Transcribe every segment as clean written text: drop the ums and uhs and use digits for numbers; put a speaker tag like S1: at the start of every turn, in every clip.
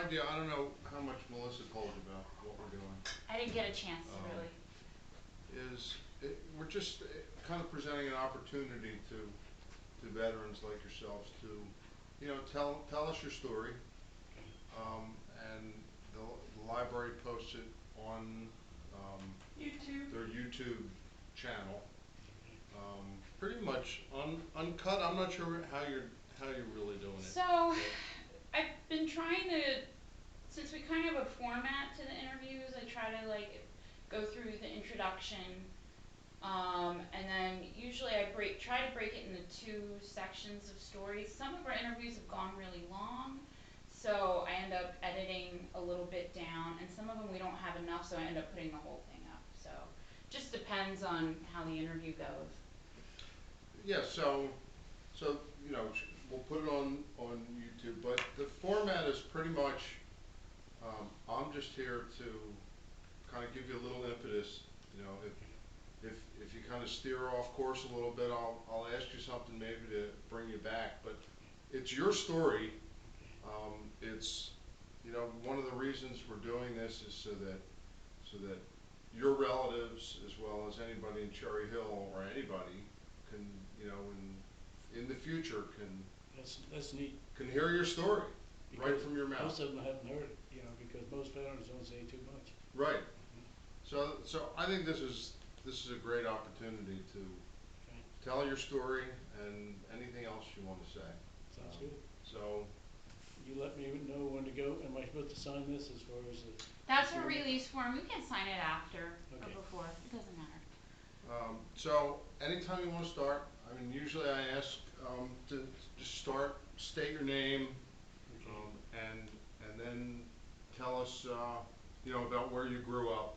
S1: idea, I don't know how much Melissa told you about what we're doing.
S2: I didn't get a chance to
S1: Um,
S2: really.
S1: we're just kind of presenting an opportunity to veterans like yourselves to, tell us your story. And the library posts it on
S2: YouTube.
S1: their YouTube channel. Pretty much uncut. I'm not sure how you're really doing it.
S2: So, I've been trying to, since we kind of have a format to the interviews, I try to like go through the introduction, and then usually I try to break it into two sections of stories. Some of our interviews have gone really long, so I end up editing a little bit down, and some of them we don't have enough, so I end up putting the whole thing up. So, just depends on how the interview goes.
S1: Yeah, so we'll put it on YouTube, but the format is pretty much. I'm just here to kind of give you a little impetus. If you kind of steer off course a little bit, I'll ask you something maybe to bring you back. But it's your story. It's one of the reasons we're doing this is so that your relatives, as well as anybody in Cherry Hill or anybody, can in the future
S3: That's neat.
S1: can hear your story right
S3: Because
S1: from your mouth.
S3: most of them haven't heard it, because most veterans don't say too much.
S1: Right. So I think this is a great opportunity to
S3: Okay.
S1: tell your story and anything else you want to say.
S3: Sounds good.
S1: So
S3: You let me know when to go. Am I supposed to sign this as far as the?
S2: That's a release form. You can sign it after or
S3: Okay.
S2: before. It doesn't matter.
S1: so anytime you want to start, I mean, usually I ask to just start, state your name,
S3: Okay.
S1: and then tell us about where you grew up,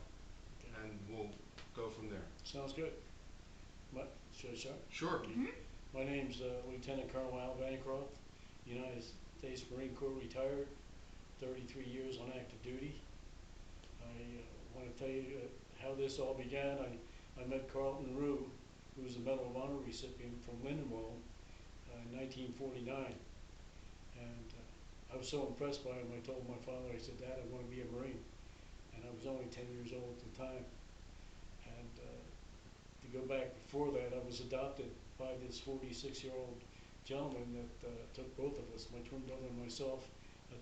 S3: Okay.
S1: and we'll go from there.
S3: Sounds good. Should I start?
S1: Sure.
S3: Okay. My name's Lieutenant Colonel Al Bancroft, United States Marine Corps retired, 33 years on active duty. I want to tell you how this all began. I met Carlton Rue, who was a Medal of Honor recipient from Lindenwold in 1949. And I was so impressed by him, I told my father, I said, Dad, I want to be a Marine. And I was only 10 years old at the time. And to go back before that, I was adopted by this 46-year-old gentleman that took both of us, my twin brother and myself,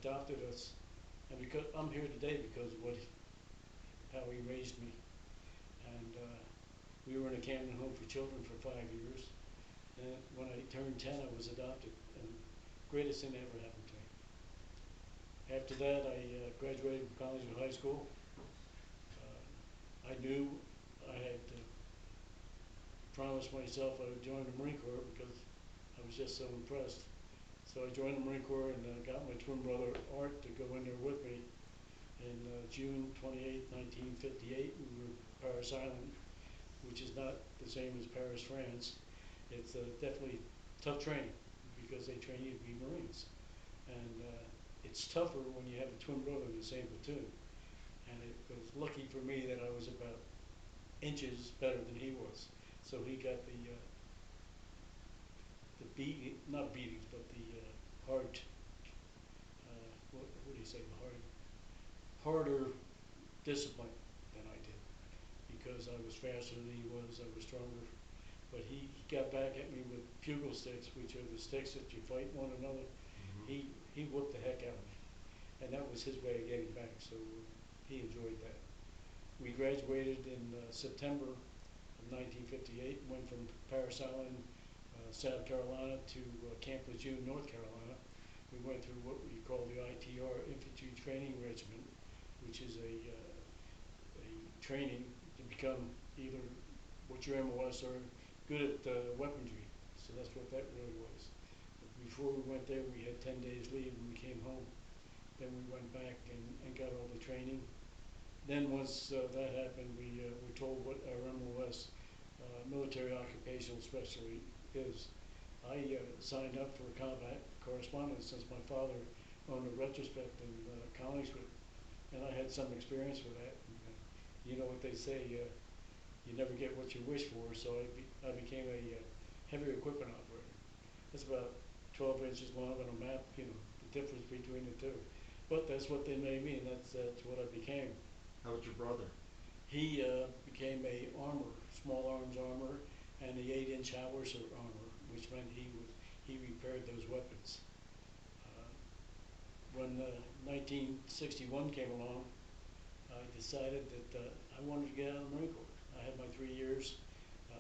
S3: adopted us. And because I'm here today because of how he raised me. And we were in a Camden home for children for 5 years. And when I turned 10, I was adopted. And greatest thing that ever happened to me. After that, I graduated from Collingswood High School. I knew I had promised myself I would join the Marine Corps because I was just so impressed. So I joined the Marine Corps and got my twin brother Art to go in there with me. In June 28, 1958, we were at Parris Island, which is not the same as Paris, France. It's definitely tough training because they train you to be Marines. And it's tougher when you have a twin brother in the same platoon. And it was lucky for me that I was about inches better than he was. So he got the not beatings, but the hard, what do you say, the harder discipline than I did. Because I was faster than he was, I was stronger. But he got back at me with pugil sticks, which are the sticks that you fight one another.
S1: Mm-hmm.
S3: He whooped the heck out of me. And that was his way of getting back, so he enjoyed that. We graduated in September of 1958, went from Parris Island, South Carolina to Camp Lejeune, North Carolina. We went through what we call the ITR, Infantry Training Regiment, which is a training to become either what your MOS or good at weaponry. So that's what that really was. But before we went there, we had 10 days leave and we came home. Then we went back and got all the training. Then once that happened, we were told what our MOS, military occupational specialty, is. I signed up for combat correspondence since my father owned a retrospect in Collingswood, and I had some experience with that. And, you know what they say, you never get what you wish for, so I became a heavy equipment operator. That's about 12 inches long on a map, the difference between the two. but that's what they made me, and that's what I became.
S1: How about your brother?
S3: He became a armor, small arms armor, and the 8-inch howitzer armor, which meant he repaired those weapons. When 1961 came along, I decided that I wanted to get out of the Marine Corps. I had my 3 years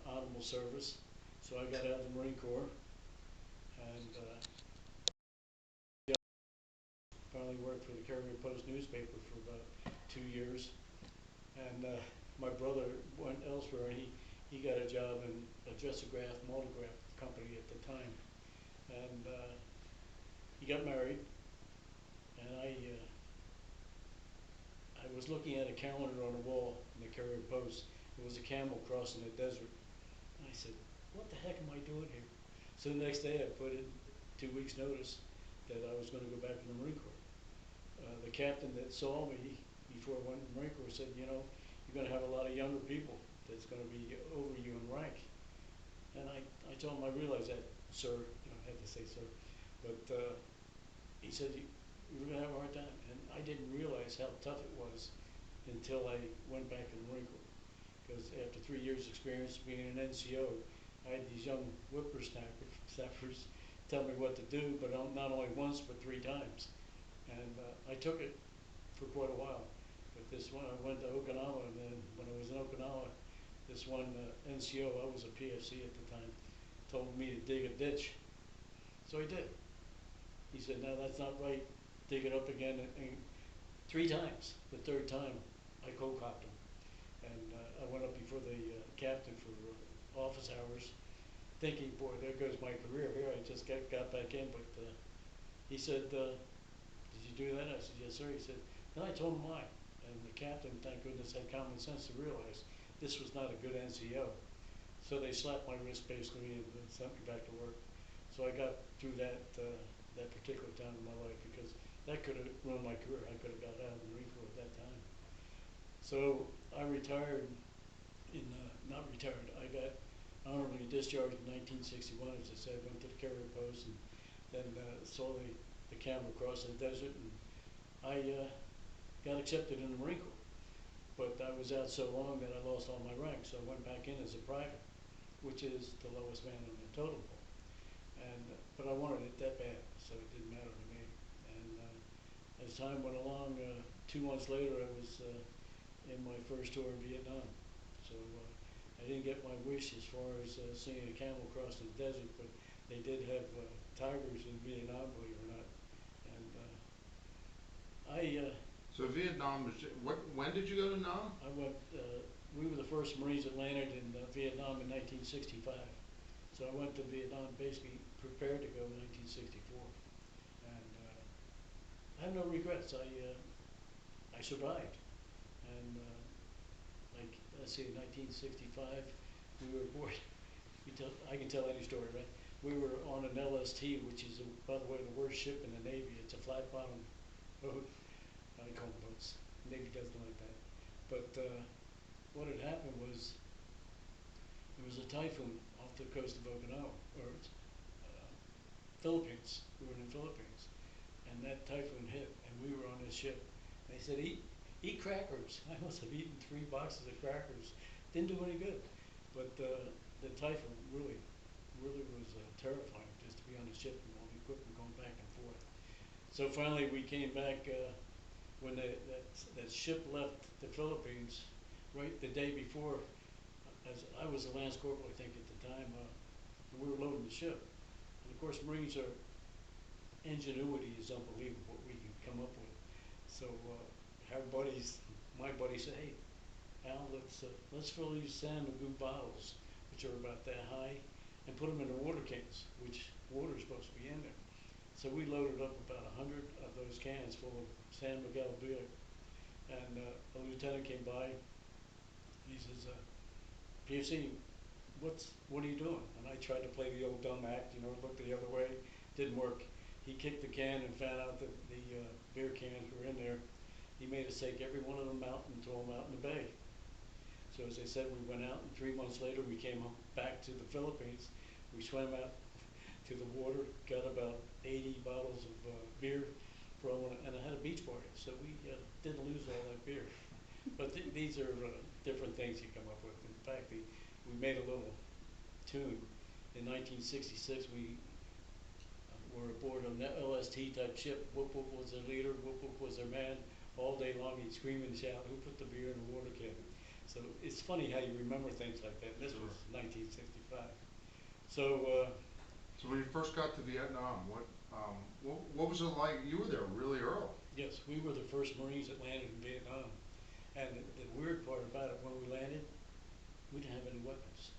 S3: honorable service, so I got out of the Marine Corps, and finally worked for the Carrier Post newspaper for about 2 years. And my brother went elsewhere, and he got a job in a Dressograph Multigraph company at the time. And he got married, and I was looking at a calendar on the wall in the Carrier Post. It was a camel crossing the desert. And I said, what the heck am I doing here? So the next day I put in 2 weeks notice that I was going to go back to the Marine Corps. The captain that saw me before I went to the Marine Corps said, you know, you're going to have a lot of younger people that's going to be over you in rank. And I told him, I realize that, sir. You know, I had to say sir. But he said, you're going to have a hard time. And I didn't realize how tough it was until I went back to the Marine Corps. Because after 3 years experience being an NCO, I had these young whippersnappers tell me what to do, but not only once, but 3 times. And I took it for quite a while. But this one, I went to Okinawa, and then when I was in Okinawa, this one NCO, I was a PFC at the time, told me to dig a ditch. So I did. He said, no, that's not right. Dig it up again. And 3 times. The 3rd time, I co-copped him. And I went up before the captain for office hours, thinking, boy, there goes my career here. I just got back in. But he said, did you do that? I said, yes, sir. He said, then I told him why. And the captain, thank goodness, had common sense to realize this was not a good NCO. So they slapped my wrist basically and sent me back to work. So I got through that particular time in my life, because that could have ruined my career. I could have got out of the Marine Corps at that time. So I retired not retired, I got honorably discharged in 1961, as I said, went to the Carrier Post, and then saw the camel across the desert, and I got accepted in the Marine Corps. But I was out so long that I lost all my ranks, so I went back in as a private, which is the lowest man on the totem pole. But I wanted it that bad, so it didn't matter to me. And as time went along, 2 months later, I was in my first tour in Vietnam. So I didn't get my wish as far as seeing a camel cross the desert, but they did have tigers in Vietnam, believe it or not. And
S1: So Vietnam was, when did you go to Nam?
S3: I went, we were the first Marines that landed in Vietnam in 1965. So I went to Vietnam basically prepared to go in 1964. And I have no regrets. I survived. And like, let's see, in 1965, we were aboard. I can tell any story, right? We were on an LST, which is, by the way, the worst ship in the Navy. It's a flat bottom boat. I call them boats. The Navy doesn't like that. But what had happened was there was a typhoon off the coast of Okinawa, or Philippines. We were in the Philippines. And that typhoon hit, and we were on this ship. They said, eat crackers. I must have eaten 3 boxes of crackers. Didn't do any good. But the typhoon really was terrifying, just to be on the ship and all the equipment going back and forth. So finally we came back when that ship left the Philippines, right the day before, as I was a Lance Corporal, I think, at the time, we were loading the ship. And of course, Marines are, ingenuity is unbelievable what we can come up with. So our buddies, my buddy said, hey, Al, let's fill these San Magoo bottles, which are about that high, and put them in the water cans, which water is supposed to be in there. So we loaded up about 100 of those cans full of San Miguel beer. And a lieutenant came by. He says, PFC, what are you doing? And I tried to play the old dumb act, you know, look the other way. Didn't work. He kicked the can and found out that the beer cans were in there. He made us take every one of them out and throw them out in the bay. So as I said, we went out, and 3 months later we came back to the Philippines. We swam out to the water, got about 80 bottles of beer growing, and I had a beach party, so we didn't lose all that beer. But these are different things you come up with. In fact, we made a little tune. In 1966, we were aboard an LST type ship. Whoop Whoop was their leader, Whoop Whoop was their man. All day long he'd scream and shout, who put the beer in the water can? So it's funny how you remember things like that. This was 1965. So,
S1: So when you first got to Vietnam, what was it like? You were there really early.
S3: yes, we were the first Marines that landed in Vietnam. And the weird part about it, when we landed, we didn't have any weapons.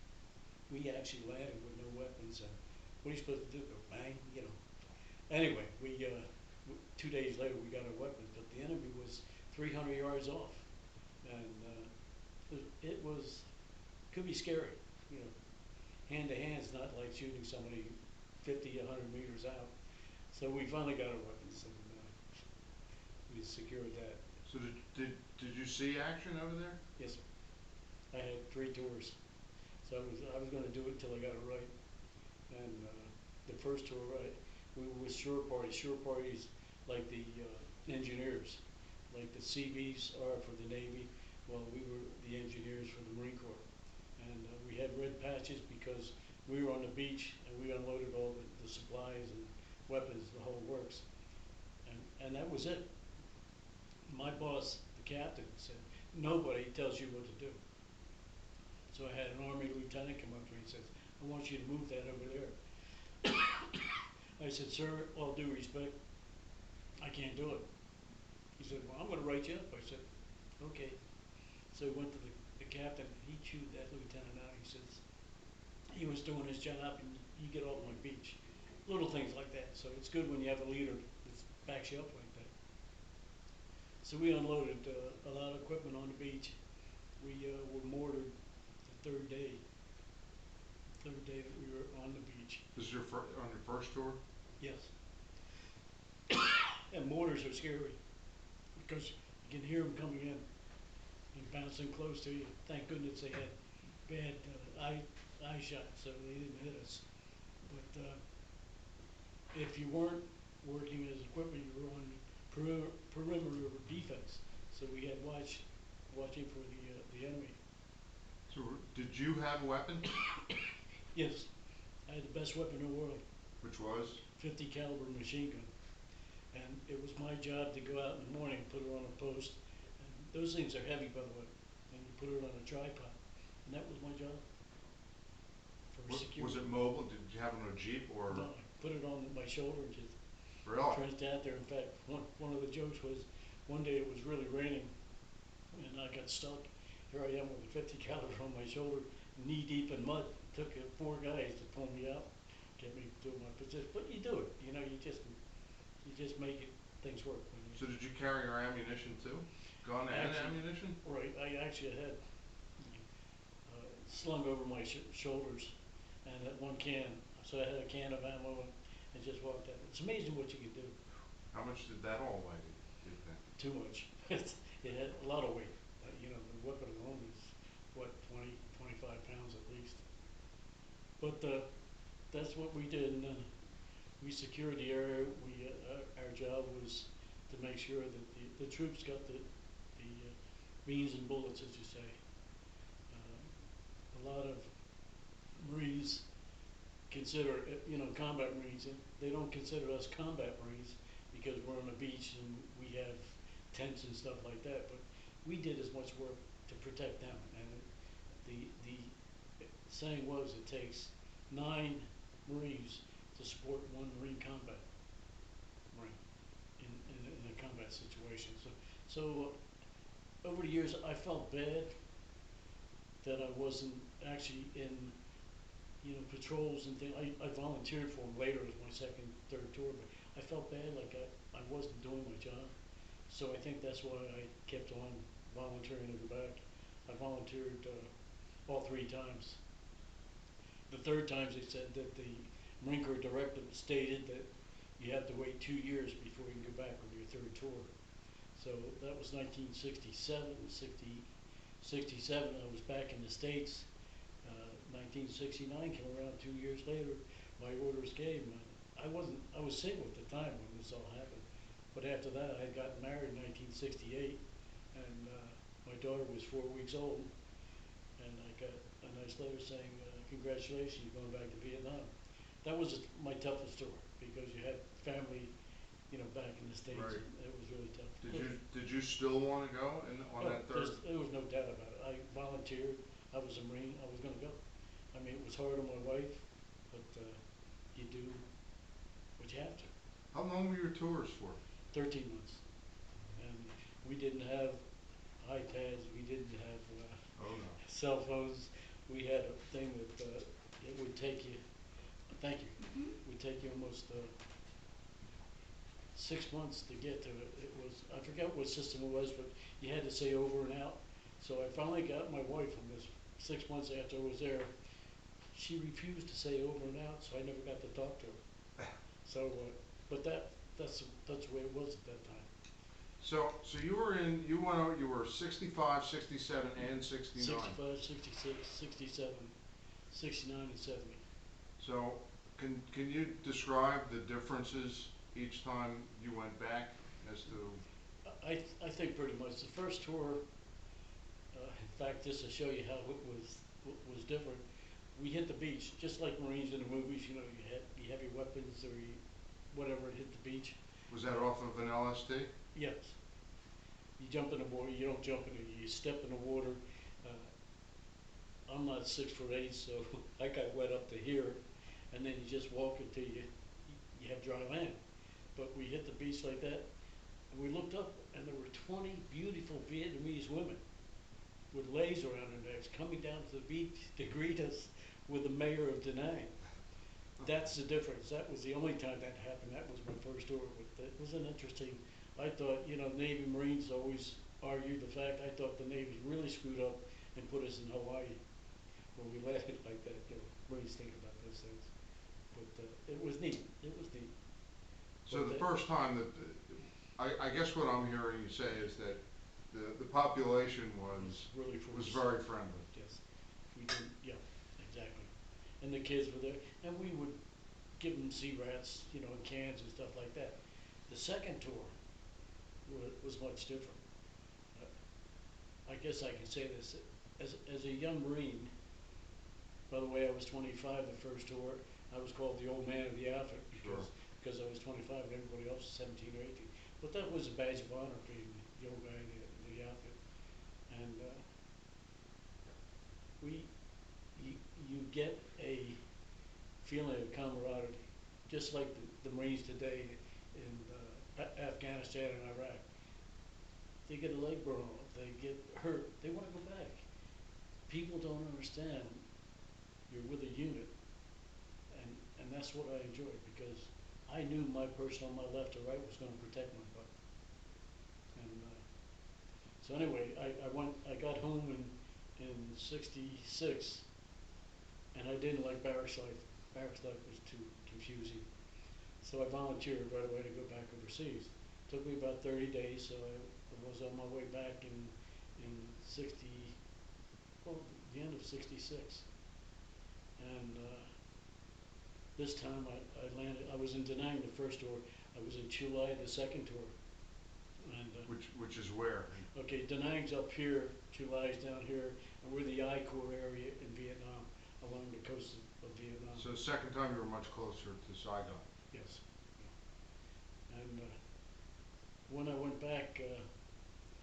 S3: We actually landed with no weapons. And what are you supposed to do? Go bang? You know. Anyway, 2 days later we got our weapons, but the enemy was 300 yards off. And it could be scary, you know. Hand to hand's not like shooting somebody 50, 100 meters out. So we finally got our weapons, and we secured that.
S1: So did you see action over there?
S3: Yes, sir. I had 3 tours, so I was going to do it until I got it right. And the first tour, we were with shore parties. Shore parties like the engineers, like the Seabees are for the Navy. Well, we were the engineers for the Marine Corps. And we had red patches because we were on the beach and we unloaded all the supplies and weapons, the whole works. And that was it. My boss, the captain, said, nobody tells you what to do. So I had an Army lieutenant come up to me and says, I want you to move that over there. I said, sir, all due respect, I can't do it. He said, well, I'm going to write you up. I said, okay. So he went to the captain. He chewed that lieutenant out. He says, he was doing his job and you get off my beach. Little things like that. So it's good when you have a leader that backs you up like that. So we unloaded a lot of equipment on the beach. We were mortared the third day that we were on the beach.
S1: This is on your first tour?
S3: Yes. And mortars are scary because you can hear them coming in and bouncing close to you. Thank goodness they had bad eye shot, so they didn't hit us. But if you weren't working as equipment, you were on perimeter defense. So we had watching for the enemy.
S1: So did you have a weapon?
S3: Yes, I had the best weapon in the world.
S1: Which was?
S3: 50 caliber machine gun. And it was my job to go out in the morning, put it on a post. And those things are heavy, by the way. And you put it on a tripod. And that was my job. For security.
S1: Was it mobile? Did you have it on a Jeep or?
S3: No, I put it on my shoulder and just trenched out there. In fact, one of the jokes was, one day it was really raining and I got stuck. Here I am with a 50 caliber on my shoulder, knee deep in mud. It took 4 guys to pull me out, get me to my position. But you do it, you know, you just make things work.
S1: So did you carry your ammunition too? Gun and ammunition?
S3: Right, I actually had slung over my shoulders and that one can. So I had a can of ammo and just walked out. It's amazing what you can do.
S1: How much did that all weigh, do you think?
S3: Too much. It had a lot of weight. You know, the weapon alone is, what, 20, 25 pounds at least. But that's what we did. And we secured the area. Our job was to make sure that the troops got the beans and bullets, as you say. A lot of Marines consider, you know, combat Marines, they don't consider us combat Marines because we're on the beach and we have tents and stuff like that, but we did as much work to protect them. And the saying was, it takes 9 Marines to support 1 Marine combat Marine in a combat situation. So over the years, I felt bad that I wasn't actually in, you know, patrols and things. I volunteered for them later as my second, third tour, but I felt bad like I wasn't doing my job. So I think that's why I kept on volunteering in the back. I volunteered all 3 times. The third time they said that the Marine Corps directive stated that you have to wait 2 years before you can go back with your 3rd tour. So that was 1967, 67, I was back in the States. 1969 came around 2 years later, my orders came. I was single at the time when this all happened. But after that, I had gotten married in 1968, and my daughter was 4 weeks old, and I got a nice letter saying, congratulations, you're going back to Vietnam. That was my toughest tour, because you had family, you know, back in the States.
S1: Right.
S3: It was really tough.
S1: Did you still want to go on that third?
S3: There was no doubt about it. I volunteered. I was a Marine. I was going to go. I mean, it was hard on my wife, but you do what you have to.
S1: How long were your tours for?
S3: 13 months. And we didn't have iPads. We didn't have
S1: Oh no.
S3: cell phones. We had a thing that it would take you, thank you, would take you almost 6 months to get to it. It was, I forget what system it was, but you had to say over and out. So I finally got my wife on this 6 months after I was there. She refused to say over and out, so I never got to talk to her. So, but that's the way it was at that time.
S1: So you went out, you were 65, 67, and 69.
S3: 65, 66, 67, 69, and 70.
S1: So can you describe the differences each time you went back as to?
S3: I think pretty much the first tour. In fact, just to show you how it was different, we hit the beach just like Marines in the movies. You know, you have your weapons or whatever, hit the beach.
S1: Was that off of an LST?
S3: Yes. You jump in the water. You don't jump in it. You step in the water. I'm not 6'8", so I got wet up to here, and then you just walk until you have dry land. But we hit the beach like that, and we looked up, and there were 20 beautiful Vietnamese women with leis around their necks coming down to the beach to greet us with the mayor of Danang. That's the difference. That was the only time that happened. That was my first tour. It was an interesting. I thought, you know, Navy Marines always argued the fact. I thought the Navy really screwed up and put us in Hawaii, where we landed like that. You know, Marines think about those things, but it was neat. It was neat.
S1: So the first time that, I guess what I'm hearing you say is that the population was very friendly.
S3: Yes, we did. Yeah, exactly. And the kids were there, and we would give them sea rats, you know, in cans and stuff like that. The second tour was much different. I guess I can say this as a young Marine. By the way, I was 25 the first tour. I was called the old man of the outfit because I was 25 and everybody else was 17 or 18. But that was a badge of honor being the old guy in the outfit. And you get a feeling of camaraderie, just like the Marines today in Afghanistan and Iraq. They get a leg burn off, they get hurt, they want to go back. People don't understand you're with a unit, and that's what I enjoyed, because I knew my person on my left or right was going to protect my butt. And so anyway, I got home in '66, and I didn't like barracks life. Barracks life was too confusing. So I volunteered right away to go back overseas. Took me about 30 days, so I was on my way back in the end of '66. And this time I landed. I was in Danang the first tour. I was in Chu Lai the second tour. And
S1: which is where?
S3: Okay, Danang's up here, Chu Lai's down here, and we're the I Corps area in Vietnam, along the coast of Vietnam.
S1: So the second time you were much closer to Saigon.
S3: Yes. And when I went back,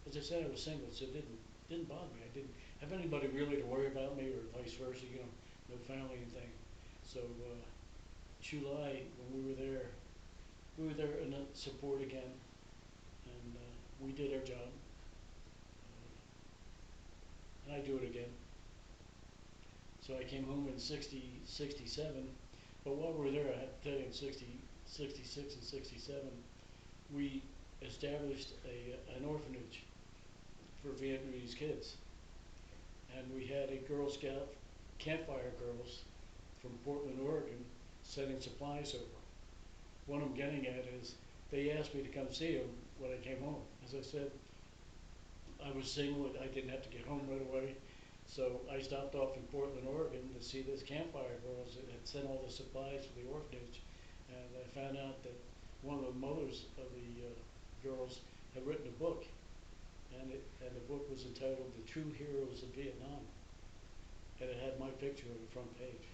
S3: as I said, I was single, so it didn't bother me. I didn't have anybody really to worry about me, or vice versa, you know, no family and thing. So Chu Lai, when we were there in support again, and we did our job. And I do it again. So I came home in '67, but while we were there, I have to tell you, in '66 and '67, we established an orphanage for Vietnamese kids. And we had a Girl Scout campfire girls from Portland, Oregon, sending supplies over. What I'm getting at is, they asked me to come see them when I came home. As I said, I was single, I didn't have to get home right away. So I stopped off in Portland, Oregon to see this campfire girls that had sent all the supplies for the orphanage. And I found out that one of the mothers of the girls have written a book, and the book was entitled "The True Heroes of Vietnam," and it had my picture on the front page.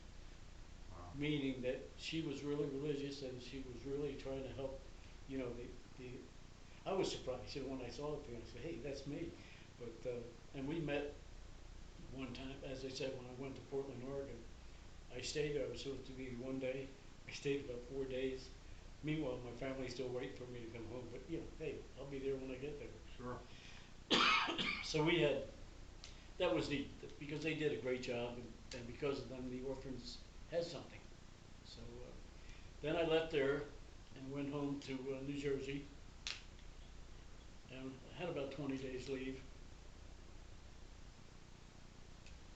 S1: Wow.
S3: Meaning that she was really religious and she was really trying to help, you know, the I was surprised, you know, when I saw it, I said, hey, that's me. But, and we met one time, as I said, when I went to Portland, Oregon. I stayed there, I was supposed to be one day. I stayed about 4 days. Meanwhile, my family's still waiting for me to come home, but, you know, hey, I'll be there when I get there.
S1: Sure.
S3: So we had, that was neat, because they did a great job, and because of them, the orphans had something. So then I left there and went home to New Jersey, and had about 20 days leave.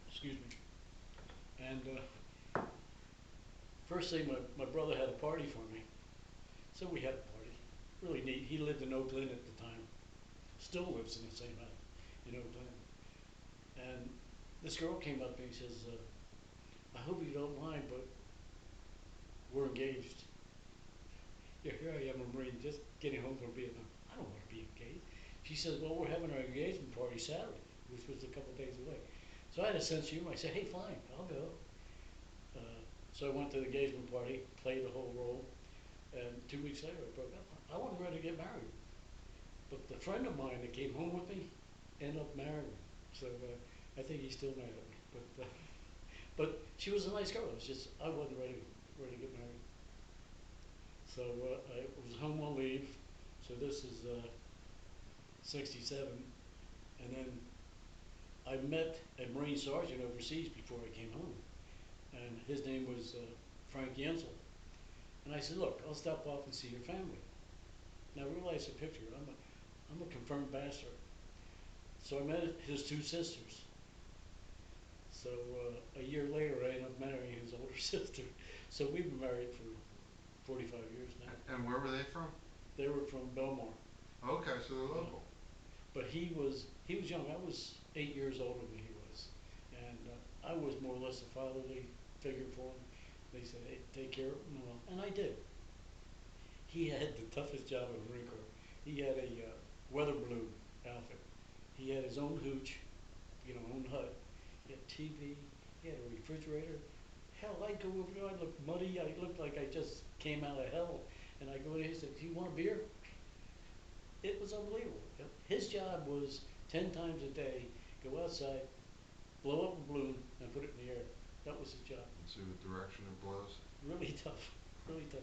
S3: Excuse me. And first thing, my brother had a party for me. So we had a party. Really neat. He lived in Oakland at the time. Still lives in the same house in Oakland. And this girl came up to me and says, I hope you don't mind, but we're engaged. Yeah, here I am, a Marine, just getting home from Vietnam. I don't want to be engaged. She says, well, we're having our engagement party Saturday, which was a couple of days away. So I had a sense of humor. I said, hey, fine, I'll go. So I went to the engagement party, played the whole role, and 2 weeks later I broke up. I wasn't ready to get married. But the friend of mine that came home with me ended up marrying me. So I think he's still mad at me. But she was a nice girl. It was just, I wasn't ready to get married. So I was home on leave. So this is 67. And then I met a Marine sergeant overseas before I came home. And his name was Frank Yensel. And I said, look, I'll stop off and see your family. Now realize the picture, I'm a confirmed bachelor. So I met his 2 sisters. So a year later I ended up marrying his older sister. So we've been married for 45 years now.
S1: And where were they from?
S3: They were from Belmar.
S1: Okay, so they're local.
S3: But he was young. I was 8 years older than he was. And I was more or less a fatherly figure for him. They said, hey, take care of him. And I did. He had the toughest job in the Marine Corps. He had a weather balloon outfit. He had his own hooch, you know, own hut. He had TV. He had a refrigerator. Hell, I'd go over there. I looked muddy. I looked like I just came out of hell. And I go in there. He said, do you want a beer? It was unbelievable. His job was 10 times a day, go outside, blow up a balloon, and put it in the air. That was his job.
S1: And see what direction it blows.
S3: Really tough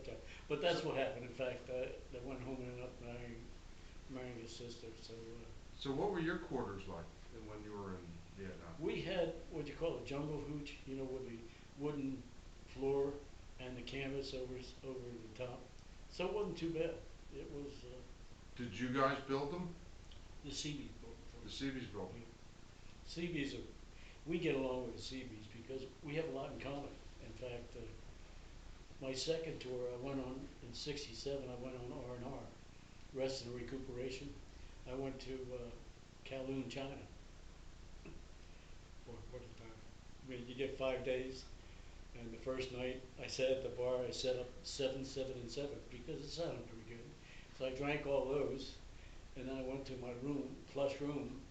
S3: job. But that's what happened. In fact, they went home and ended up marrying his sister.
S1: So what were your quarters like when you were in Vietnam?
S3: We had what you call a jungle hooch, you know, with the wooden floor and the canvas over the top. So it wasn't too bad. It was.
S1: Did you guys build them?
S3: The Seabees built them for
S1: The
S3: us.
S1: Seabees built them.
S3: Seabees we get along with the Seabees because we have a lot in common. In fact, my second tour I went on in '67. I went on R&R, rest and recuperation. I went to Kowloon, China. What a time! I mean, you get 5 days, and the first night I sat at the bar. I set up 7, 7, and 7 because it sounded pretty good. So I drank all those, and then I went to my room, plush room.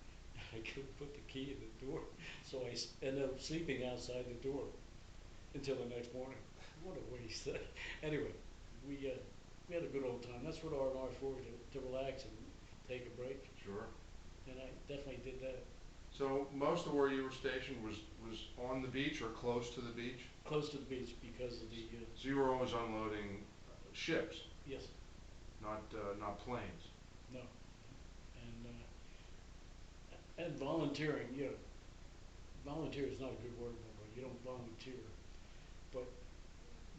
S3: I couldn't put the key in the door, so I ended up sleeping outside the door until the next morning. What a waste! Anyway, we had a good old time. That's what R&R is for, to relax and take a break.
S1: Sure.
S3: And I definitely did that.
S1: So most of where you were stationed was on the beach or close to the beach?
S3: Close to the beach because of the.
S1: So you were always unloading ships?
S3: Yes.
S1: Not planes?
S3: No. And volunteering, you know, volunteer is not a good word, but you don't volunteer. But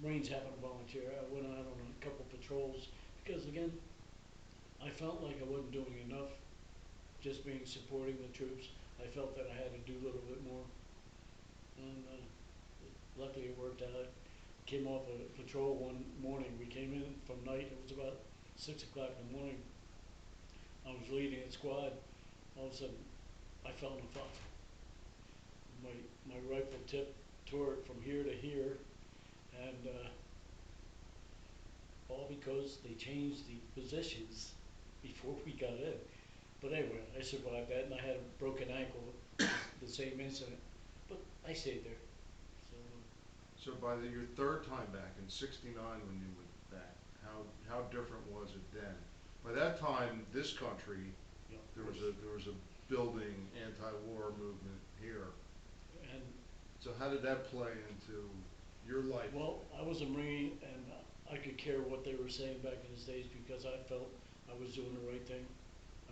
S3: Marines happen to volunteer. I went out on a couple patrols because, again, I felt like I wasn't doing enough just being supporting the troops. I felt that I had to do a little bit more. And luckily it worked out. Came off a patrol one morning. We came in from night. It was about 6 o'clock in the morning. I was leading a squad. All of a sudden, I fell in a fire. My rifle tip tore it from here to here, and all because they changed the positions before we got in. But anyway, I survived that, and I had a broken ankle, the same incident, but I stayed there. So
S1: So by your third time back in '69 when you went back, how different was it then? By that time, this country,
S3: you know,
S1: there was a building anti-war movement here.
S3: and
S1: So how did that play into your life?
S3: well, I was a Marine, and I could care what they were saying back in those days because I felt I was doing the right thing.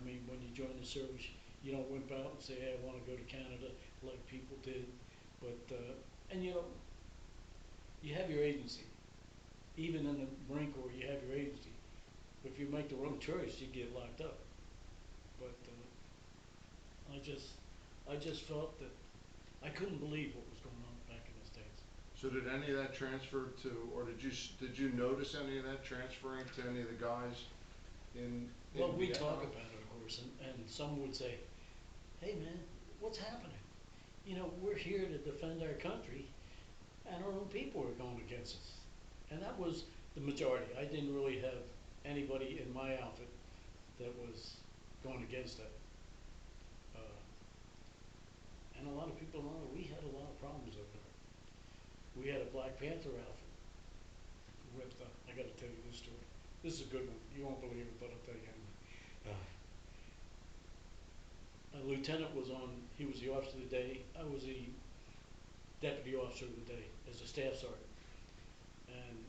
S3: I mean, when you join the service, you don't whip out and say, "Hey, I want to go to Canada," like people did. But and you know, you have your agency. Even in the Marine Corps, you have your agency. If you make the wrong choice, you get locked up. But I just felt that I couldn't believe what was going on back in the States.
S1: So did any of that transfer to, or did you notice any of that transferring to any of the guys in
S3: Well, we
S1: Vietnam?
S3: talk about it, of course, and some would say, "Hey, man, what's happening? You know, we're here to defend our country, and our own people are going against us." And that was the majority. I didn't really have anybody in my outfit that was going against that. And a lot of people know we had a lot of problems over there. We had a Black Panther outfit with, I got to tell you this story. This is a good one. You won't believe it, but I'll tell you anyway. A lieutenant was on, he was the officer of the day. I was the deputy officer of the day as a staff sergeant. And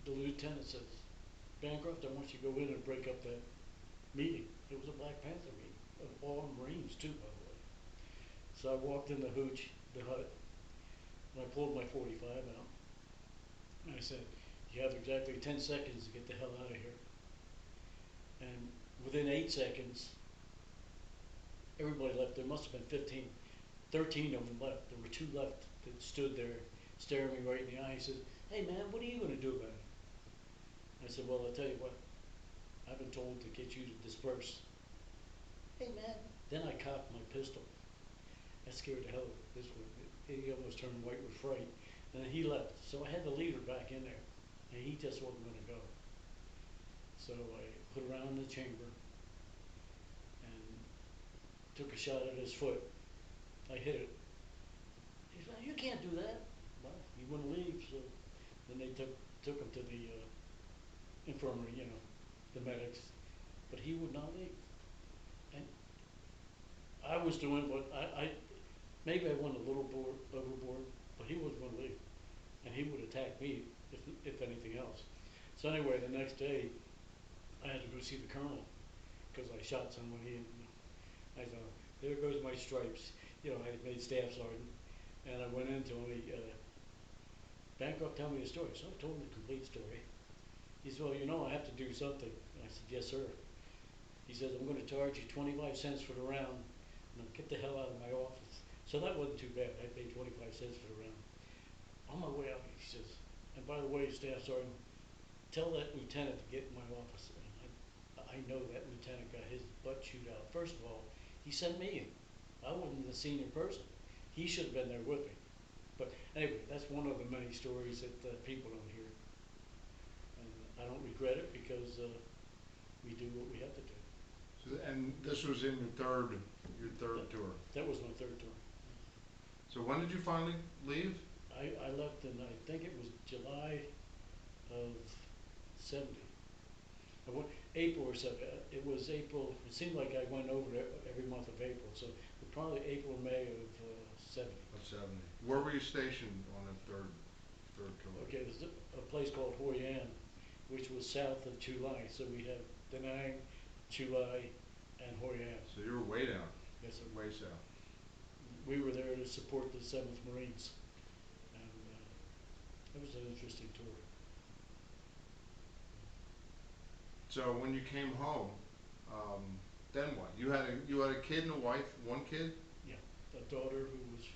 S3: the lieutenant says, "Bancroft, I want you to go in and break up that meeting." It was a Black Panther meeting of all Marines too, by the way. So I walked in the hut, and I pulled my .45 out. And I said, "You have exactly 10 seconds to get the hell out of here." And within 8 seconds, everybody left. There must have been 15, 13 of them left. There were 2 left that stood there staring me right in the eye. He said, "Hey man, what are you going to do about it?" I said, "Well, I'll tell you what, I've been told to get you to disperse." "Hey man." Then I cocked my pistol. That scared the hell out of this one. He almost turned white with fright. And then he left. So I had the leader back in there. And he just wasn't going to go. So I put around in the chamber and took a shot at his foot. I hit it. He said, "You can't do that." Well, he wouldn't leave, so then they took him to the infirmary, you know, the medics. But he would not leave. And I was doing what maybe I went a little overboard, but he wasn't going to leave. And he would attack me if anything else. So anyway, the next day, I had to go see the colonel because I shot somebody, and I thought, there goes my stripes. You know, I made staff sergeant, and I went into him. "Bancroft, tell me a story." So I told him the complete story. He said, "Well, you know, I have to do something." And I said, "Yes, sir." He says, "I'm going to charge you 25 cents for the round, and I'll get the hell out of my office." So that wasn't too bad. I paid 25 cents for the round. On my way out, he says, "And by the way, Staff Sergeant, tell that lieutenant to get in my office." And I know that lieutenant got his butt chewed out. First of all, he sent me in. I wasn't the senior person. He should have been there with me. But anyway, that's one of the many stories that people don't hear. And I don't regret it because we do what we have to do.
S1: So, and this was in your third tour.
S3: That was my third tour.
S1: So when did you finally leave?
S3: I left in, I think it was July of 70. April or 70. It was April. It seemed like I went over there every month of April. So probably April, May of 70.
S1: Of 70. Where were you stationed on that third tour?
S3: Okay, there's a place called Hoi An, which was south of Chu Lai. So we have Danang, Chu Lai, and Hoi An.
S1: So you were way down.
S3: Yes, sir.
S1: Way south.
S3: We were there to support the 7th Marines. And it was an interesting tour.
S1: So when you came home, then what? You had a kid and a wife, one kid?
S3: Yeah, a daughter who was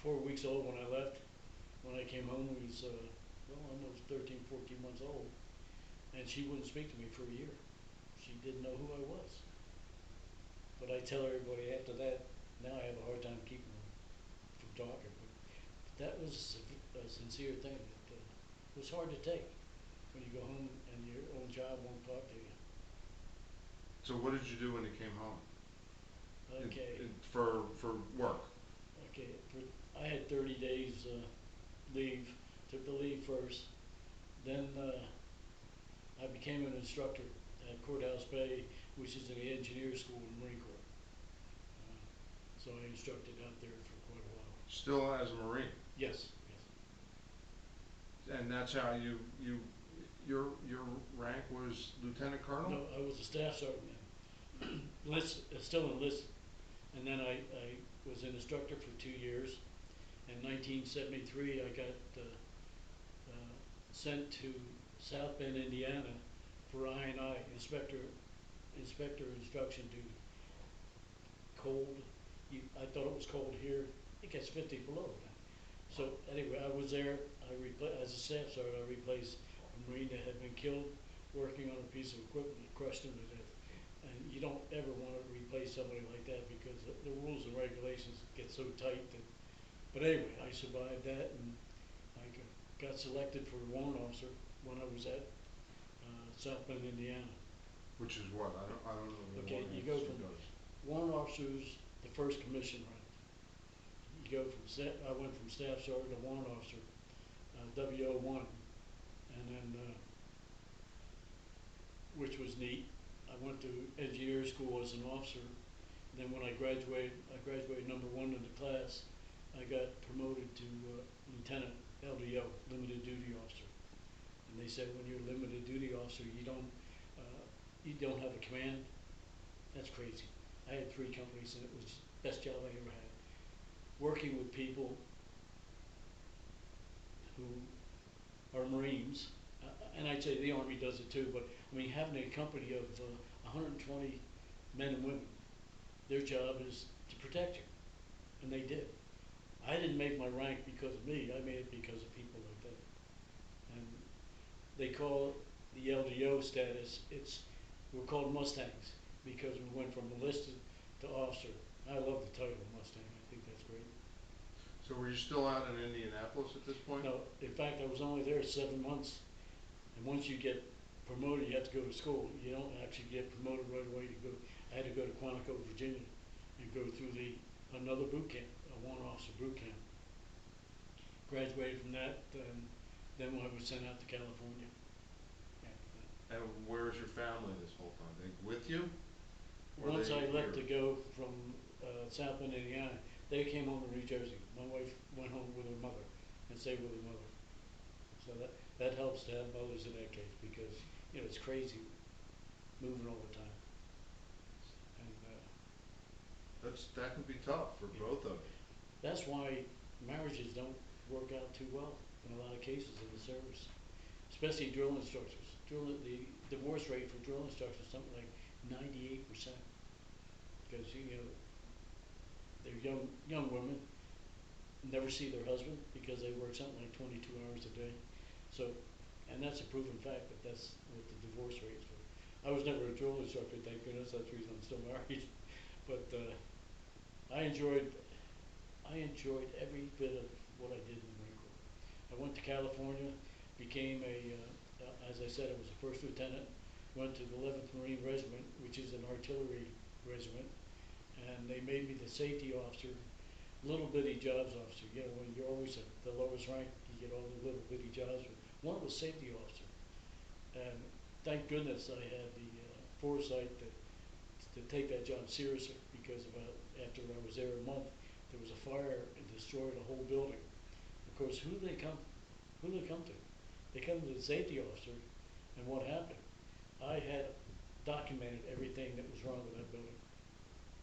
S3: 4 weeks old when I left. When I came home, he was almost 13, 14 months old, and she wouldn't speak to me for a year. She didn't know who I was. But I tell everybody after that, now I have a hard time keeping her from talking. But that was a sincere thing that was hard to take when you go home and your own child won't talk to you.
S1: So what did you do when you came home?
S3: Okay,
S1: For work?
S3: okay, I had 30 days, leave, took the leave first, then, I became an instructor at Courthouse Bay, which is an engineer school in the Marine Corps. So I instructed out there for quite a while.
S1: Still as a Marine?
S3: Yes, yes.
S1: And that's how your rank was Lieutenant Colonel?
S3: No, I was a staff sergeant then. Still enlisted. And then I was an instructor for 2 years. In 1973, I got sent to South Bend, Indiana for I&I, inspector instruction duty. Cold. I thought it was cold here. It gets 50 below now. So anyway, I was there. As a staff sergeant, I replaced a Marine that had been killed working on a piece of equipment that crushed him to death. And you don't ever want to replace somebody like that because the rules and regulations get so tight that. But anyway, I survived that, and I got selected for a warrant officer when I was at South Bend, Indiana.
S1: Which is what? I don't know what
S3: Okay,
S1: warrant
S3: you go
S1: officer
S3: from
S1: does.
S3: warrant officer's the first commission rank. You go from I went from staff sergeant to warrant officer, WO1, and then which was neat. I went to engineer school as an officer. And then when I graduated #1 in the class. I got promoted to lieutenant LDO, limited duty officer. And they said when you're a limited duty officer, you don't have a command. That's crazy. I had 3 companies, and it was the best job I ever had. Working with people who are Marines, and I'd say the Army does it too, but I mean, having a company of 120 men and women, their job is to protect you, and they did. I didn't make my rank because of me, I made it because of people like that. And they call the LDO status, we're called Mustangs, because we went from enlisted to officer. I love the title Mustang, I think that's great.
S1: So were you still out in Indianapolis at this point?
S3: No, in fact, I was only there 7 months, and once you get promoted, you have to go to school. You don't actually get promoted right away. I had to go to Quantico, Virginia, and go through another boot camp, a warrant officer boot camp. Graduated from that, then I was sent out to California.
S1: And where's your family this whole time? They with you? Or
S3: Once I left to
S1: here?
S3: go from South Bend, Indiana, they came home to New Jersey. My wife went home with her mother and stayed with her mother. So that helps to have mothers in that case because, it's crazy moving all the time. And
S1: That can be tough for both of you.
S3: that's why marriages don't work out too well in a lot of cases in the service, especially drill instructors. The divorce rate for drill instructors is something like 98%, because they're young women, never see their husband because they work something like 22 hours a day. So, and that's a proven fact that's what the divorce rate is for. I was never a drill instructor, thank goodness. That's the reason I'm still married. But I enjoyed every bit of what I did in the Marine Corps. I went to California, became as I said, I was a first lieutenant. Went to the 11th Marine Regiment, which is an artillery regiment, and they made me the safety officer, little bitty jobs officer. When you're always at the lowest rank, you get all the little bitty jobs. One was safety officer, and thank goodness I had the foresight to take that job seriously, because after I was there a month, there was a fire and destroyed a whole building. Of course, who do they come to? They come to the safety officer, and what happened? I had documented everything that was wrong with that building.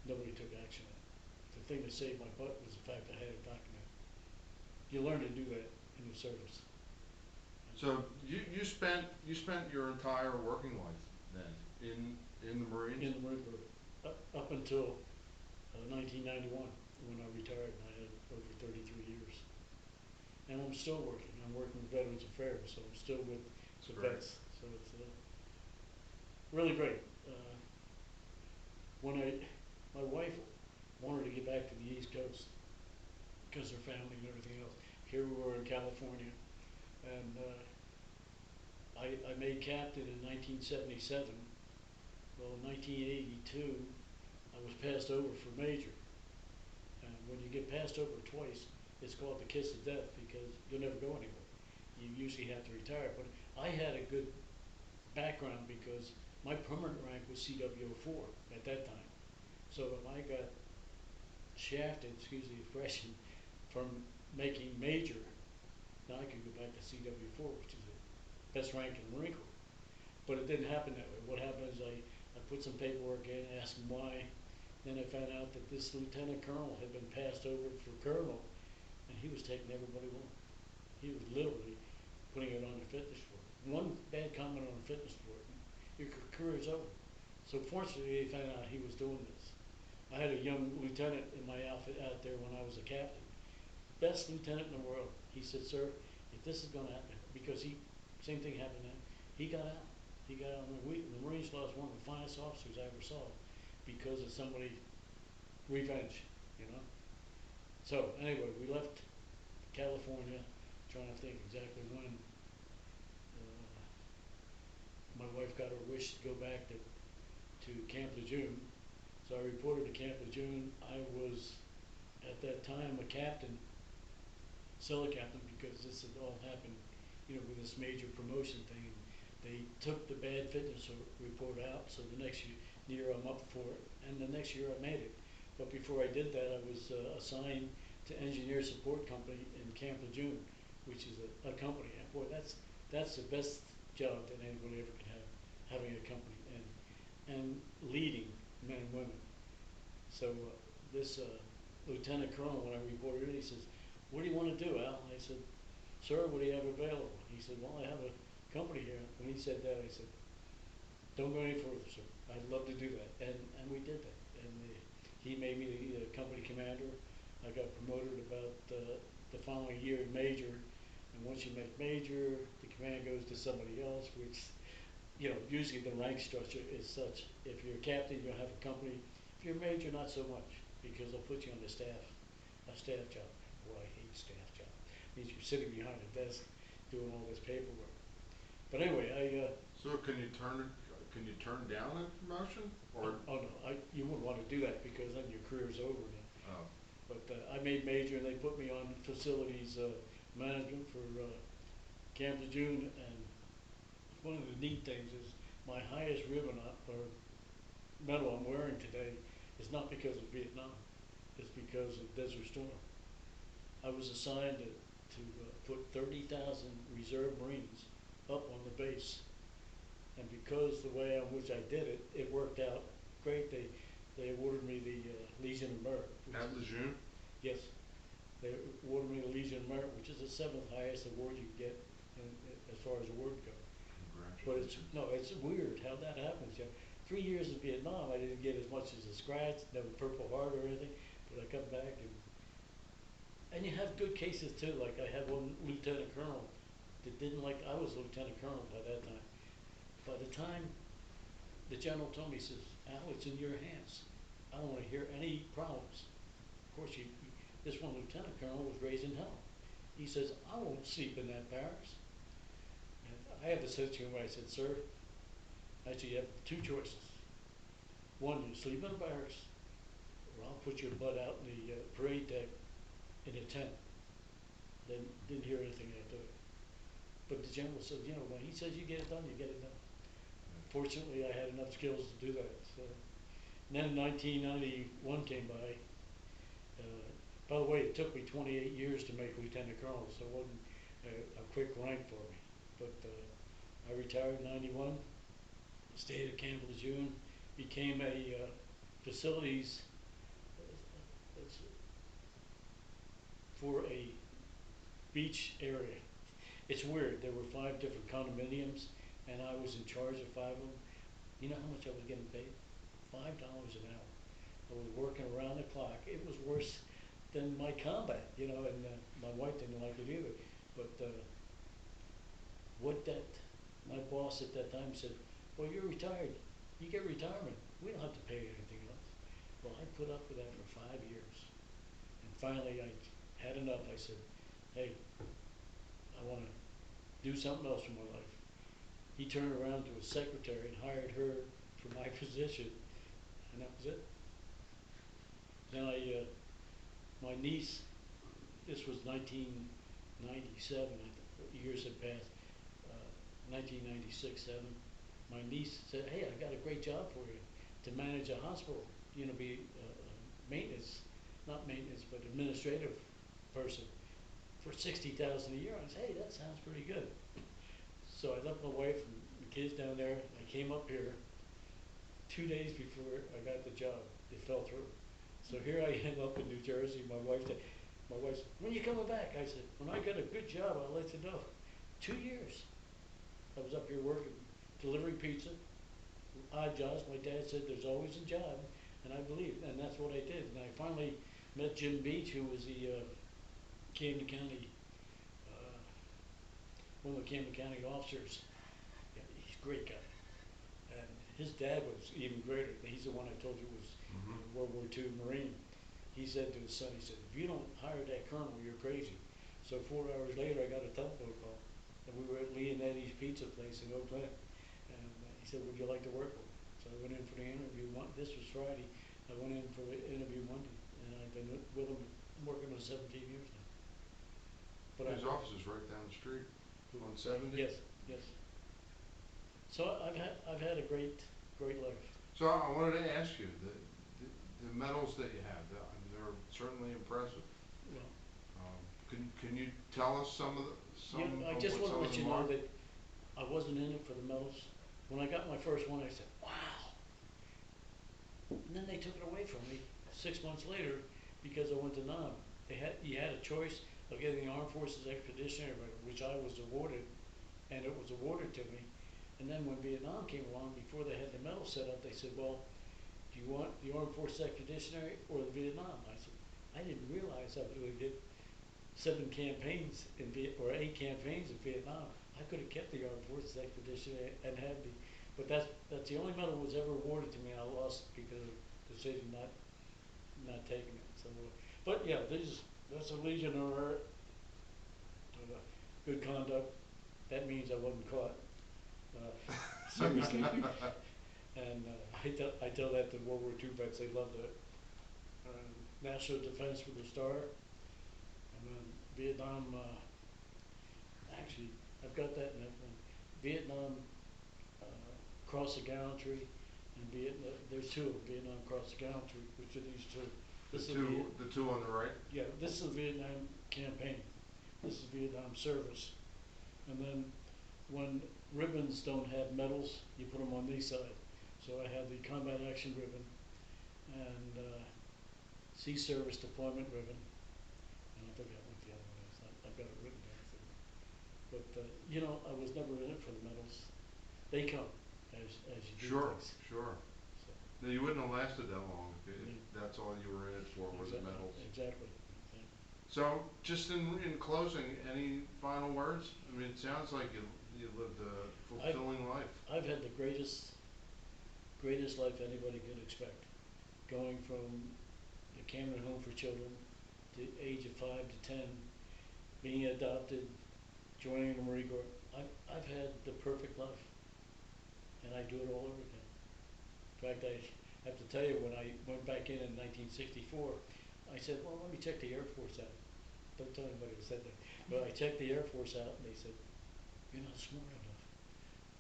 S3: Nobody took action on it. The thing that saved my butt was the fact I had it documented. You learn to do that in the service.
S1: So you spent your entire working life then in the Marines?
S3: In the Marine Corps, up until 1991, when I retired, and I had over 33 years. And I'm still working. I'm working with Veterans Affairs, so I'm still with the vets. So it's really great. My wife wanted to get back to the East Coast because her family and everything else. Here we were in California, and I made captain in 1977, Well, in 1982, I was passed over for major. And when you get passed over twice, it's called the kiss of death because you'll never go anywhere. You usually have to retire. But I had a good background because my permanent rank was CW04 at that time. So if I got shafted, excuse the expression, from making major, now I could go back to CW4, which is the best rank in the Marine Corps. But it didn't happen that way. What happened is I put some paperwork in, asked him why. Then I found out that this lieutenant colonel had been passed over for colonel, and he was taking everybody with him. He was literally putting it on the fitness board. One bad comment on the fitness board, your career is over. So fortunately, they found out he was doing this. I had a young lieutenant in my outfit out there when I was a captain. Best lieutenant in the world. He said, sir, if this is going to happen, because same thing happened to him, he got out. He got out. The Marines lost one of the finest officers I ever saw because of somebody revenge, you know. So anyway, we left California, trying to think exactly when. My wife got her wish to go back to Camp Lejeune. So I reported to Camp Lejeune. I was, at that time, a captain, still a captain, because this had all happened, you know, with this major promotion thing. They took the bad fitness report out, so the next year I'm up for it, and the next year I made it. But before I did that, I was assigned to Engineer Support Company in Camp Lejeune, which is a company. And boy, that's the best job that anybody ever can have, having a company and leading men and women. So this Lieutenant Colonel, when I reported it, he says, what do you want to do, Al? And I said, sir, what do you have available? He said, well, I have a company here. When he said that, I said, don't go any further, sir. I'd love to do that. And we did that. And he made me the company commander. I got promoted about the following year in major. And once you make major, the command goes to somebody else, which, you know, usually the rank structure is such. If you're a captain, you'll have a company. If you're a major, not so much, because they'll put you on a staff job. Boy, I hate staff job. It means you're sitting behind a desk doing all this paperwork. But anyway,
S1: So can you turn down a promotion, or?
S3: oh no, you wouldn't want to do that because then your career's over then.
S1: Oh.
S3: But I made major, and they put me on facilities management for Camp Lejeune. And one of the neat things is my highest ribbon or medal I'm wearing today is not because of Vietnam. It's because of Desert Storm. I was assigned to put 30,000 reserve Marines up on the base. And because the way in which I did it, it worked out great. They awarded me the Legion of Merit.
S1: At Lejeune?
S3: Yes. They awarded me the Legion of Merit, which is the 7th highest award you get as far as awards go. But it's weird how that happens. You know, 3 years in Vietnam, I didn't get as much as a scratch, no Purple Heart or anything, but I come back and you have good cases too. Like I had one lieutenant colonel that didn't like, I was lieutenant colonel by that time. By the time the general told me, he says, Al, it's in your hands. I don't want to hear any problems. Of course, this one lieutenant colonel was raised in hell. He says, I won't sleep in that barracks. And I had to say to him, I said, sir, actually you have two choices. One, you sleep in a barracks, or I'll put your butt out in the parade deck in a tent. Then didn't hear anything after it. But the general said, you know, when he says you get it done, you get it done. Fortunately, I had enough skills to do that. So, and then 1991 came by. By the way, it took me 28 years to make lieutenant colonel, so it wasn't a quick rank for me. But I retired in 91, stayed at Camp Lejeune, became a facilities for a beach area. It's weird. There were 5 different condominiums, and I was in charge of 5 of them. You know how much I was getting paid? $5 an hour. I was working around the clock. It was worse than my combat, you know, and my wife didn't like it either. But my boss at that time said, well, you're retired. You get retirement. We don't have to pay you anything else. Well, I put up with that for 5 years. And finally, I had enough. I said, hey, I want to do something else in my life. He turned around to his secretary and hired her for my position, and that was it. Then my niece, this was 1997, years had passed, 1996, 7. My niece said, hey, I got a great job for you to manage a hospital, be maintenance, not maintenance, but administrative person for 60,000 a year. I said, hey, that sounds pretty good. So I left my wife and the kids down there. I came up here 2 days before I got the job. It fell through. So here I am up in New Jersey. My wife said, when are you coming back? I said, when I get a good job, I'll let you know. 2 years. I was up here working, delivering pizza, odd jobs. My dad said there's always a job, and I believed, and that's what I did. And I finally met Jim Beach, who was the Camden County, one of the Camden County officers. Yeah, he's a great guy. And his dad was even greater. He's the one I told you was World War II Marine. He said to his son, he said, if you don't hire that colonel, you're crazy. So 4 hours later, I got a telephone call. And we were at Lee and Eddie's pizza place in Oak Glen. And he said, would you like to work with me? So I went in for the interview. This was Friday. I went in for the interview Monday. And I've been with him, working on 17 years now. But
S1: his office is right down the street on 70?
S3: Yes, yes. So I've had a great life.
S1: So I wanted to ask you, the medals that you have, I mean, they're certainly impressive.
S3: Well,
S1: can you tell us some of
S3: I
S1: of
S3: just
S1: what
S3: want to
S1: some
S3: let
S1: of
S3: you
S1: them
S3: know
S1: are?
S3: that I wasn't in it for the medals. When I got my first one, I said, wow. And then they took it away from me 6 months later because I went to Nam. You had a choice of getting the Armed Forces Expeditionary Medal, which I was awarded, and it was awarded to me. And then when Vietnam came along, before they had the medal set up, they said, well, do you want the Armed Forces Expeditionary or the Vietnam? I said, I didn't realize I was going to get 7 campaigns or 8 campaigns in Vietnam. I could have kept the Armed Forces Expeditionary and had the, but that's the only medal that was ever awarded to me. I lost because of the decision not taking it. So, but yeah, that's a Legion of Honor, good conduct. That means I wasn't caught. Seriously. And I tell that to World War II vets. They love the National Defense with a Star. And then Vietnam, actually, I've got that in that one. Vietnam Cross of Gallantry, and Vietnam, there's 2 of them, Vietnam Cross of Gallantry, which are these 2.
S1: The two on the right?
S3: Yeah, this is the Vietnam campaign. This is Vietnam service. And then when ribbons don't have medals, you put them on this side. So I have the Combat Action Ribbon and Sea Service Deployment Ribbon. And I forgot what the other one is. I've got it written down somewhere. But, I was never in it for the medals. They come as you do things.
S1: Sure.
S3: So,
S1: No, you wouldn't have lasted that long if that's all you were in it for was the medals.
S3: Exactly.
S1: So, just in closing, any final words? I mean, it sounds like you lived a fulfilling life.
S3: I've had the greatest life anybody could expect. Going from the Camden Home for Children to the age of 5 to 10, being adopted, joining the Marine Corps. I've had the perfect life, and I do it all over again. In fact, I have to tell you, when I went back in 1964, I said, well, let me check the Air Force out. Don't tell anybody who said that. But I checked the Air Force out, and they said, you're not smart enough.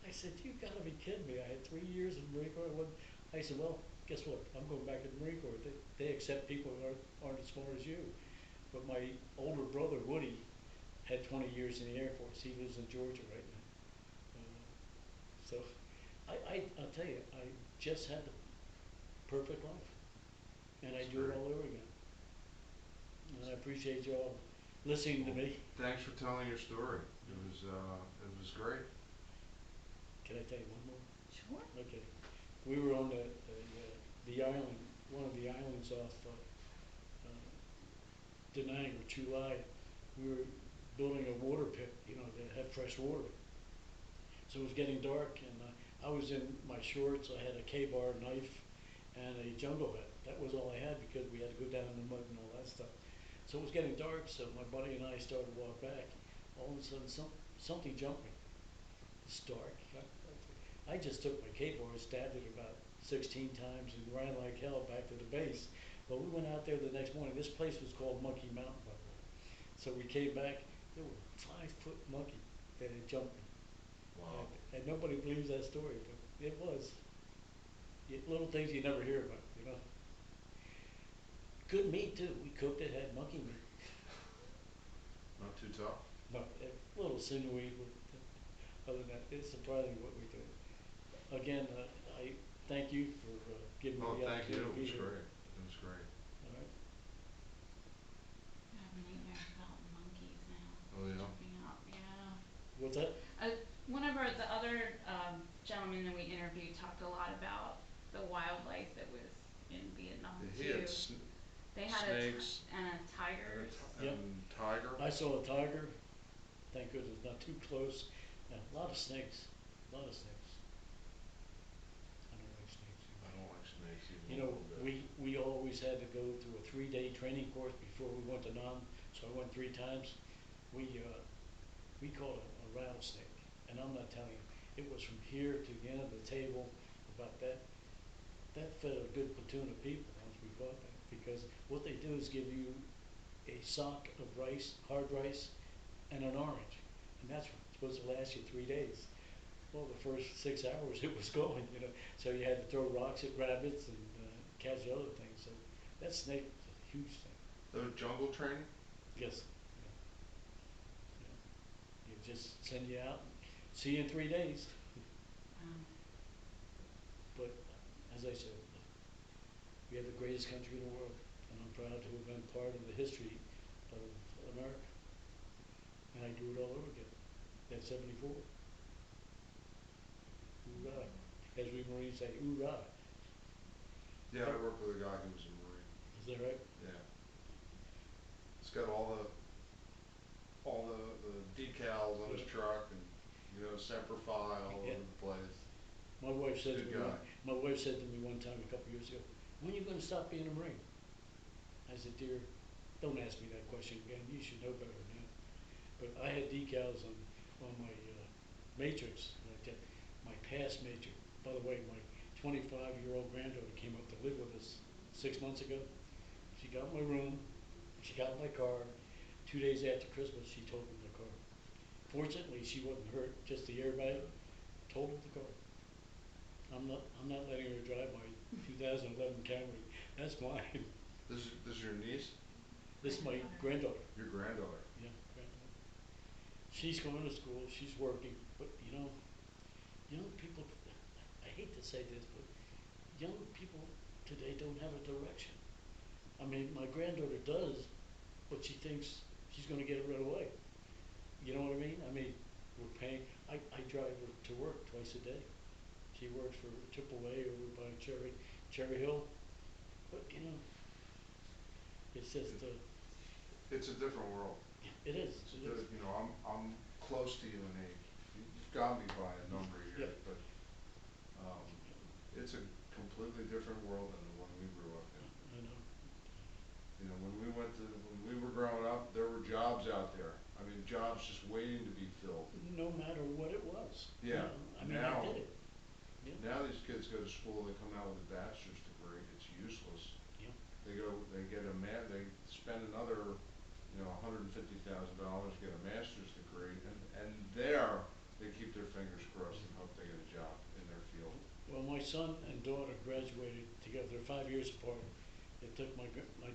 S3: I said, you've got to be kidding me. I had 3 years in the Marine Corps. I said, well, guess what? I'm going back to the Marine Corps. They accept people who aren't as smart as you. But my older brother, Woody, had 20 years in the Air Force. He lives in Georgia right now. So I'll tell you, I just had the perfect life. And I do it all over again. And I appreciate you all listening to me.
S1: Thanks for telling your story. It was great.
S3: Can I tell you one more?
S2: Sure.
S3: Okay. We were on the island, one of the islands off Danang or Chu Lai. We were building a water pit, to have fresh water. So it was getting dark, and I was in my shorts. I had a K-bar knife and a jungle hat. That was all I had because we had to go down in the mud and all that stuff. So it was getting dark, so my buddy and I started to walk back. All of a sudden, something jumped me. It's dark. I just took my K-bar, stabbed it about 16 times and ran like hell back to the base. Well, we went out there the next morning. This place was called Monkey Mountain, by the way. So we came back, there were 5-foot monkey that had jumped me.
S1: Wow.
S3: And nobody believes that story, but it was. Little things you never hear about, you know. Good meat too. We cooked it, had monkey meat.
S1: Not too tough?
S3: No, a little sinewy, but other than that, it's surprising what we do. Again, I thank you for giving me
S1: Oh,
S3: the
S1: thank you,
S3: opportunity to
S1: it
S3: be
S1: was
S3: here.
S1: great, it was great.
S3: All right.
S2: I have nightmares about monkeys now.
S1: Oh, yeah?
S2: Jumping up, yeah.
S3: What's that?
S2: One of the other gentlemen that we interviewed talked a lot about the wildlife that was in Vietnam
S1: He
S2: too.
S1: had
S2: They had
S1: snakes
S2: and tigers.
S3: Yep.
S1: and tiger.
S3: I saw a tiger. Thank goodness, not too close. And a lot of snakes. A lot of snakes. I don't like snakes.
S1: I don't like snakes even
S3: You
S1: a
S3: know,
S1: little bit.
S3: we always had to go through a 3-day training course before we went to Nam, so I went 3 times. We caught a rattlesnake, and I'm not telling you, it was from here to the end of the table, about that. That fed a good platoon of people once we caught that, because what they do is give you a sock of rice, hard rice, and an orange, and that's supposed to last you 3 days. Well, the first 6 hours it was going, you know, so you had to throw rocks at rabbits and catch other things. So that snake was a huge thing.
S1: The jungle training?
S3: Yes. Yeah. You just send you out and see you in 3 days. But as I said, we have the greatest country in the world, and I'm proud to have been part of the history of America. And I do it all over again. At 74. Hoorah. As we Marines say, hoorah.
S1: Yeah, I worked with a guy who was a Marine.
S3: Is that right?
S1: Yeah. He's got all the decals on his truck and, you know, Semper Fi all
S3: Yeah.
S1: over the place.
S3: My wife said to
S1: Good
S3: me,
S1: guy.
S3: my wife said to me one time a couple years ago, when are you going to stop being a Marine? I said, dear, don't ask me that question again. You should know better than that. But I had decals on my matrix, like that, my past matrix. By the way, my 25-year-old granddaughter came up to live with us 6 months ago. She got my room, she got my car. 2 days after Christmas, she totaled my car. Fortunately, she wasn't hurt, just the airbag. Totaled the car. I'm not letting her drive my 2011 Camry. That's mine.
S1: This is your niece?
S3: This is my granddaughter.
S1: Your granddaughter?
S3: Yeah, granddaughter. She's going to school. She's working. But young people. I hate to say this, but young people today don't have a direction. I mean, my granddaughter does, but she thinks she's going to get it right away. You know what I mean? I mean, we're paying. I drive her to work twice a day. She works for AAA over by Cherry Hill. But you know, it's just
S1: It's a different world.
S3: it is. It is.
S1: You know, I'm close to you in age. You've got me by a number of years,
S3: Yeah.
S1: but it's a completely different world than the one we grew up in.
S3: I know.
S1: You know, when we were growing up, there were jobs out there. I mean, jobs just waiting to be filled.
S3: No matter what it was.
S1: Yeah.
S3: You know, I mean,
S1: Now,
S3: I did it. Yeah.
S1: now these kids go to school, they come out with a bachelor's degree, it's useless.
S3: Yeah.
S1: They get they spend another, you know, $150,000, get a master's degree, and there, they keep their fingers crossed and hope they get a job in their field.
S3: Well, my son and daughter graduated together. They're 5 years apart. It took my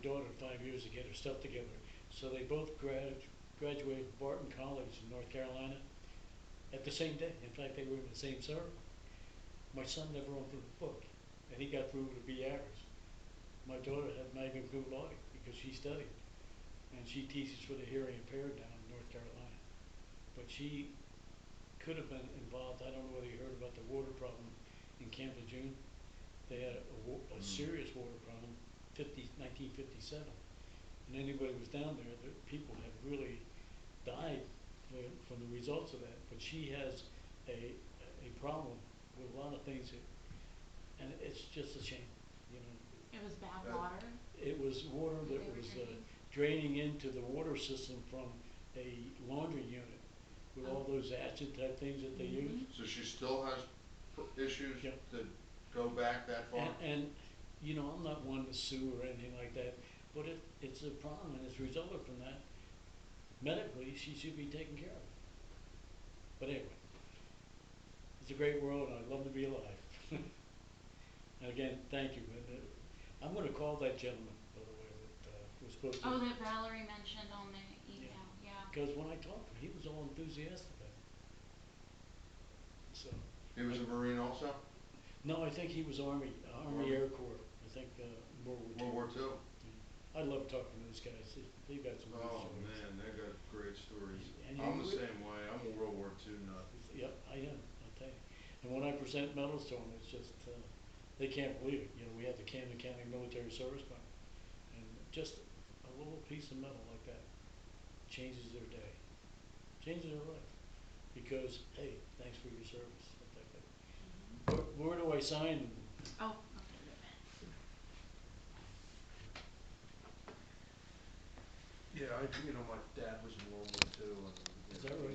S3: daughter 5 years to get her stuff together. So they both graduated Barton College in North Carolina at the same day. In fact, they were in the same circle. My son never opened a book, and he got through with a B average. My daughter had magna cum laude because she studied, and she teaches for the hearing impaired down in North Carolina. But she could have been involved. I don't know whether you heard about the water problem in Camp Lejeune. They had a serious water problem, 1957. And anybody who was down there, the people had really died from the results of that. But she has a problem with a lot of things, and it's just a shame, you know.
S2: It was bad water.
S3: It was water that
S2: They were
S3: was
S2: drinking?
S3: draining into the water system from a laundry unit with all those acid type things that they use.
S1: So she still has issues
S3: Yeah.
S1: that go back that far?
S3: And, you know, I'm not one to sue or anything like that, but it's a problem and it's resulted from that. Medically, she should be taken care of. But anyway, it's a great world and I'd love to be alive. And again, thank you. And, I'm gonna call that gentleman, by the way, that, was supposed to.
S2: Oh, that Valerie mentioned on the email, yeah.
S3: Because when I talked to him, he was all enthusiastic about it. So.
S1: He was a Marine also?
S3: No, I think he was Army
S1: Army.
S3: Air Corps, I think, World War II.
S1: World War II?
S3: Yeah. I love talking to those guys, they've got some good
S1: Oh,
S3: stories.
S1: man, they got great stories.
S3: And
S1: I'm
S3: you
S1: the
S3: would-
S1: same way, I'm a World War II nut.
S3: Yep, I am, I'll tell you. And when I present medals to them, it's just, they can't believe it. You know, we have the Camden County Military Service Fund. And just a little piece of metal like that changes their day, changes their life. Because, hey, thanks for your service, stuff like that. Where do I sign?
S2: Oh, okay, wait a minute.
S1: Yeah, my dad was in World War II, and
S3: Is that right?